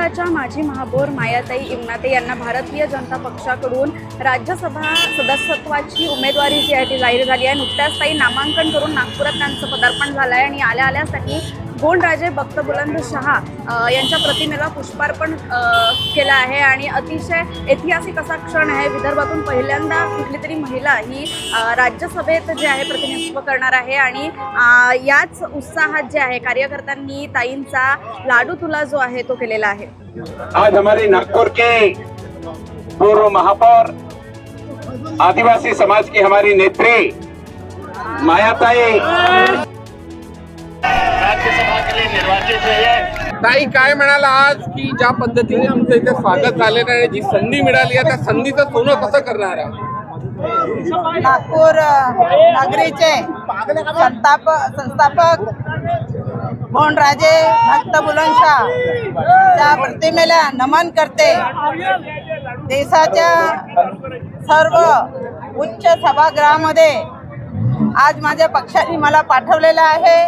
नागपुराच्या माजी महापौर मायाताई इमनाते यांना भारतीय जनता पक्षाकडून राज्यसभा सदस्यत्वाची उमेदवारी जी आहे ती जाहीर झाली आहे। नुकत्याच ताई नामांकन करून नागपुरात त्यांचं पदार्पण झालं आहे आणि आल्यासाठी गोंडराजे भक्त बुलंदशहा यांच्या प्रतिमेला पुष्पार्पण केलं आहे आणि अतिशय ऐतिहासिक असा क्षण आहे। विदर्भातून पहिल्यांदा कुठली तरी महिला ही राज्यसभेत जे आहे प्रतिनिधित्व करणार आहे आणि याच उत्साहात जे आहे कार्यकर्त्यांनी ताईंचा लाडू तुला जो आहे तो केलेला आहे। आज हमारे नागपुर के पूर्व महापौर आदिवासी समाज की हमारी नेत्री मायाताई राज्यसभा के लिए निर्वाचित हुई है। ताई काय म्हणाला आज की ज्या पद्धतीने आमचं इथे स्वागत झालेलं आहे, जी संधी मिळाली आहे त्या संधीचं सोनं कसं करणार आहे? नागपूर नगरीचे संस्थापक गोंडराजे भक्त बुलंदशहा त्या प्रतिमेला नमन करते। देशाच्या सर्व उच्च सभागृहामध्ये आज माझ्या पक्षाने मला पाठवलेलं आहे।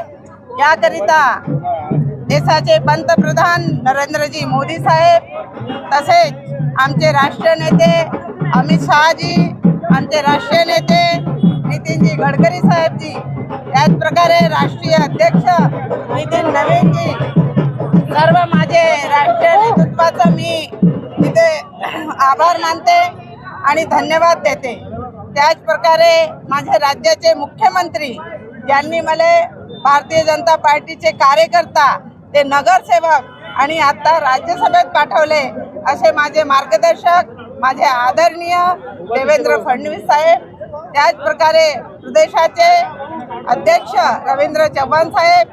याकरिता देशाचे पंतप्रधान नरेंद्रजी मोदी साहेब, तसेच आमचे राष्ट्रीय नेते अमित शहाजी, आमचे राष्ट्रीय नेते नितीनजी गडकरी साहेबजी, त्याचप्रकारे राष्ट्रीय अध्यक्ष नितीन नवीनजी, सर्व माझे राष्ट्रीय नेतृत्वाचा मी तिथे आभार मानते आणि धन्यवाद देते। त्याचप्रकारे माझ्या राज्याचे मुख्यमंत्री ज्यांनी मला भारतीय जनता पार्टीचे कार्यकर्ता, ते नगरसेवक आणि आता राज्यसभेत पाठवले असे माझे मार्गदर्शक, माझे आदरणीय देवेंद्र फडणवीस साहेब, त्याचप्रकारे प्रदेशाचे अध्यक्ष रवींद्र चव्हाण साहेब,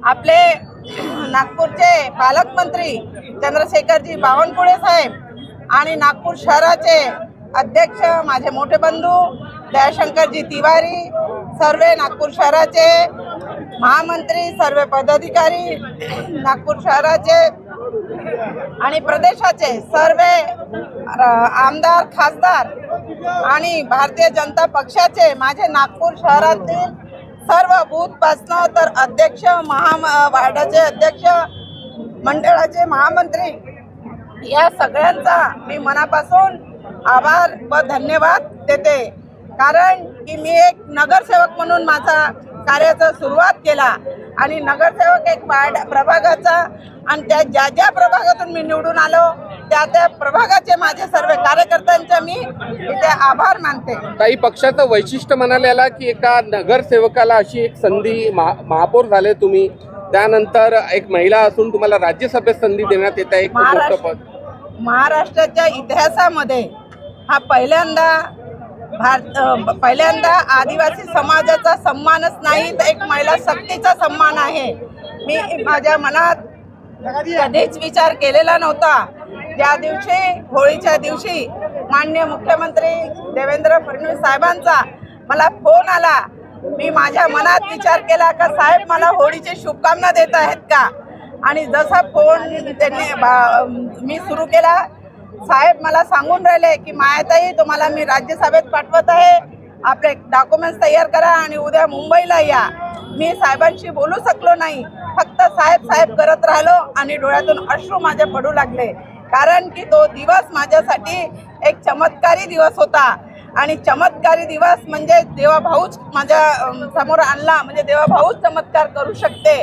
आपले नागपूरचे पालकमंत्री चंद्रशेखरजी बावनकुळे साहेब आणि नागपूर शहराचे अध्यक्ष माझे मोठे बंधू दयाशंकरजी तिवारी, सर्व नागपूर शहराचे महामंत्री, सर्व पदाधिकारी, नागपूर शहराचे आणि प्रदेशाचे सर्व आमदार, खासदार आणि भारतीय जनता पक्षाचे माझे नागपूर शहरातील सर्व बूथपासनं तर अध्यक्ष, वार्डाचे अध्यक्ष, मंडळाचे महामंत्री, या सगळ्यांचा मी मनापासून आभार व धन्यवाद देते। कारण की मी एक नगरसेवक म्हणून माझा कार्याचा सुरुवात केला आणि नगरसेवक एक प्रभागाचा आणि त्या ज्या प्रभागातून मी निवडून आलो त्या प्रभागाचे माझे सर्व कार्यकर्त्यांचे मी इथे आभार मानते। काही पक्षाचं वैशिष्ट्य म्हणाले आला की एका नगरसेवकाला अशी एक संधी, महापौर झाले तुम्ही, त्यानंतर एक महिला असून तुम्हाला राज्यसभेत संधी देण्यात येत आहे, एक मोठं पद। महाराष्ट्राच्या इतिहासामध्ये हा पहिल्यांदा आदिवासी समाजाचा सन्मानच नाही तर एक महिला शक्तीचा सन्मान आहे। मी माझ्या मनात कधीच विचार केलेला नव्हता। ज्या दिवशी होळीच्या दिवशी माननीय मुख्यमंत्री देवेंद्र फडणवीस साहेबांचा मला फोन आला, मी माझ्या मनात विचार केला का साहेब मला होळीची शुभकामना देत आहेत का, आणि जसा फोन त्यांनी मी सुरू केला, साहेब मला सांगून राहिले की मायाताई तुम्हाला मी राज्यसभेत पाठवत आहे, आपले डॉक्युमेंट्स तयार करा आणि उद्या मुंबईला या। मी साहेबांशी बोलू शकलो नाही, फक्त साहेब साहेब करत राहिलो आणि डोळ्यातून अश्रू माझ्या पडू लागले। कारण की तो दिवस माझ्यासाठी एक चमत्कारी दिवस होता आणि चमत्कारी दिवस म्हणजे देवाभाऊच माझ्या समोर आणला, म्हणजे देवाभाऊच चमत्कार करू शकते।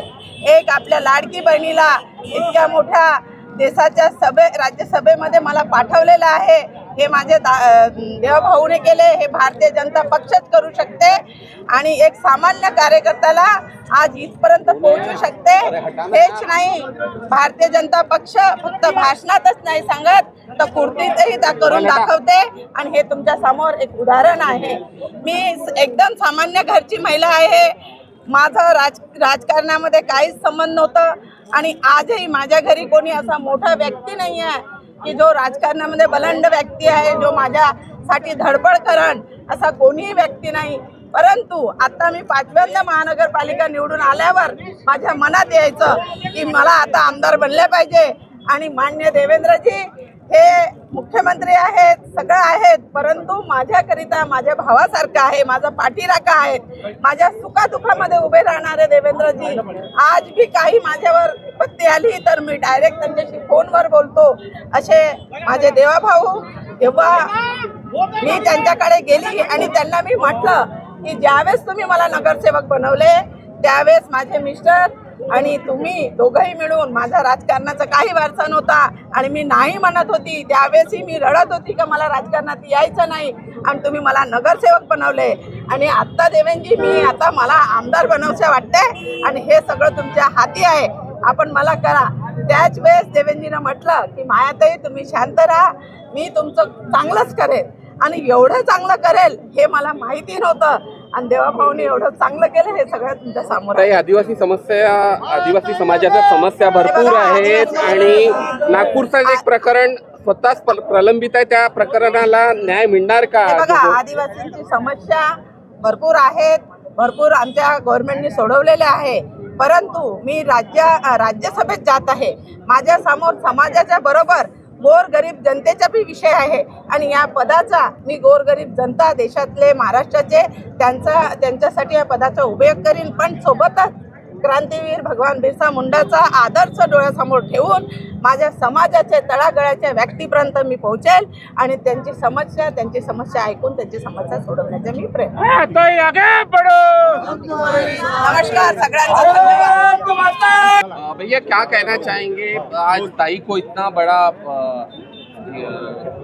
एक आपल्या लाडकी बहिणीला इतक्या मोठ्या देशाच्या राज्यसभेमध्ये मला पाठवलेलं आहे, हे माझे देवभाऊने केले, हे भारतीय जनता पक्षच करू शकते आणि एक सामान्य कार्यकर्त्याला आज इथपर्यंत पोहोचू शकते। हेच नाही, भारतीय जनता पक्ष फक्त भाषणातच नाही सांगत तर कृतीतही करून दाखवते आणि हे तुमच्या समोर एक उदाहरण आहे। मी एकदम सामान्य घरची महिला आहे, माझं राजकारणामध्ये काहीच संबंध नव्हतं आणि आजही माझ्या घरी कोणी असा मोठा व्यक्ती नाही आहे की जो राजकारणामध्ये बलंड व्यक्ती आहे, जो माझ्यासाठी धडपड करण, असा कोणीही व्यक्ती नाही। परंतु आता मी 5व्यांदा महानगरपालिका निवडून आल्यावर माझ्या मनात यायचं की मला आता आमदार बनले पाहिजे आणि माननीय देवेंद्रजी हे मुख्यमंत्री आहेत, सगळं आहेत, परंतु माझ्याकरिता माझ्या भावासारखं आहे, माझा पाठीराखा आहे. माझ्या सुखादुखामध्ये उभे राहणारे देवेंद्रजी आज भी काही माझ्यावर विपत्ती आली तर मी डायरेक्ट त्यांच्याशी फोनवर बोलतो. असे माझे देवाभाऊ. तेव्हा मी त्यांच्याकडे गेली आणि त्यांना मी म्हटलं की ज्यावेळेस तुम्ही मला नगरसेवक बनवले त्यावेळेस माझे मिस्टर आणि तुम्ही दोघंही मिळून, माझा राजकारणाचा काही वारसा नव्हता आणि मी नाही म्हणत होती, त्यावेळेसही मी रडत होती की मला राजकारणात यायचं नाही आणि तुम्ही मला नगरसेवक बनवले. आणि आत्ता देवेंद्रजी मी आता मला आमदार बनवशा वाटते आणि हे सगळं तुमच्या हाती आहे, आपण मला करा. त्याच वेळेस देवेंद्रजीनं म्हटलं की मायाताई तुम्ही शांत राहा, मी तुमचं चांगलंच करेल. आणि एवढं चांगलं करेल हे मला माहिती नव्हतं आणि देवाभाऊने एवढं चांगलं केलं हे सगळं तुमच्या समोर आहे. काही आदिवासी समाजाच्या समस्या भरपूर आहेत आणि नागपूरचं एक प्रकरण स्वतःच प्रलंबित आहे. त्या प्रकरणाला न्याय मिळणार का? हे बघा, आदिवासींची समस्या भरपूर आहेत, भरपूर आमच्या गव्हर्नमेंटने सोडवलेल्या आहे. परंतु मी राज्यसभेत जात आहे, माझ्या समोर समाजाच्या बरोबर गोरगरीब जनतेचा बी विषय आहे आणि या पदाचा मी गोरगरीब जनता देशातले महाराष्ट्राचे त्यांच्यासाठी या पदाचा उपयोग करीन. पण सोबतच क्रांतीवीर भगवान बिरसा मुंडाचा आदर्श डोळ्यासमोर ठेवून माझ्या समाजाच्या तळागाळाच्या व्यक्तीपर्यंत मी पोहोचेल आणि त्यांची समस्या ऐकून त्यांची समस्या सोडवण्याचा मी प्रयत्न. नमस्कार सगळ्यांना, धन्यवाद. भैया क्या कहना चाहेंगे? आज ताई को इतना बड़ा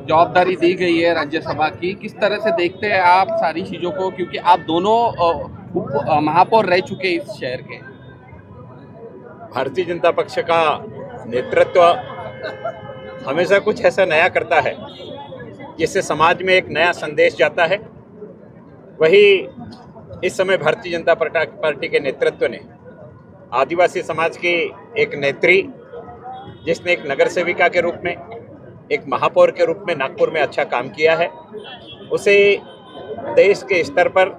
जवाबदारी दी गई है राज्यसभा की, किस तरह से देखते हैं आप सारी चीज़ों को, क्योंकि आप दोनों महापौर रह चुके इस शहर के? भारतीय जनता पक्ष का नेतृत्व हमेशा कुछ ऐसा नया करता है जिससे समाज में एक नया संदेश जाता है. वही इस समय भारतीय जनता पार्टी के नेतृत्व ने आदिवासी समाज की एक नेत्री, जिसने एक नगर सेविका के रूप में, एक महापौर के रूप में नागपुर में अच्छा काम किया है, उसे देश के स्तर पर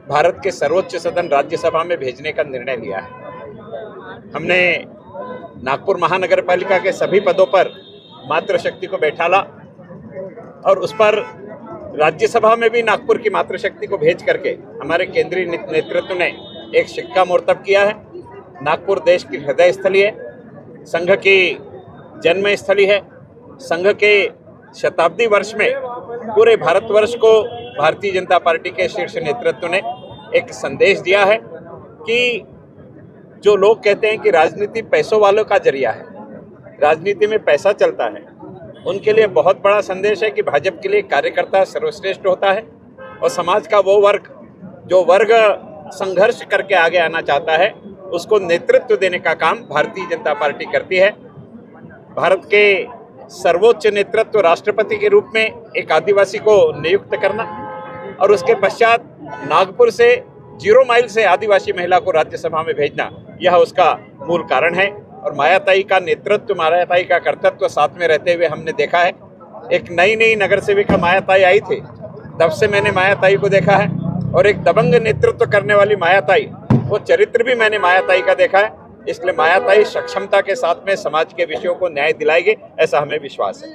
भारत के सर्वोच्च सदन राज्यसभा में भेजने का निर्णय लिया है. हमने नागपुर महानगर पालिका के सभी पदों पर मातृशक्ति को बैठाला और उस पर राज्यसभा में भी नागपुर की मातृशक्ति को भेज करके हमारे केंद्रीय नेतृत्व ने एक सिक्का मोर्तब किया है. नागपुर देश की हृदय स्थली है, संघ की जन्म स्थली है. संघ के शताब्दी वर्ष में पूरे भारतवर्ष को भारतीय जनता पार्टी के शीर्ष नेतृत्व ने एक संदेश दिया है कि जो लोग कहते हैं कि राजनीति पैसों वालों का जरिया है, राजनीति में पैसा चलता है, उनके लिए बहुत बड़ा संदेश है कि भाजपा के लिए कार्यकर्ता सर्वश्रेष्ठ होता है और समाज का वो वर्ग जो वर्ग संघर्ष करके आगे आना चाहता है उसको नेतृत्व देने का काम भारतीय जनता पार्टी करती है. भारत के सर्वोच्च नेतृत्व राष्ट्रपति के रूप में एक आदिवासी को नियुक्त करना और उसके पश्चात नागपुर से 0 माइल से आदिवासी महिला को राज्यसभा में भेजना, यह उसका मूल कारण है. और मायाताई का नेतृत्व, मायाताई का कर्तव्य साथ में रहते हुए हमने देखा है. एक नई नगर सेविका मायाताई आई थी, तब से मैंने मायाताई को देखा है और एक दबंग नेतृत्व करने वाली मायाताई, वो चरित्र भी मैंने मायाताई का देखा है. इसलिए मायाताई सक्षमता के साथ में समाज के विषयों को न्याय दिलाएगी, ऐसा हमें विश्वास है.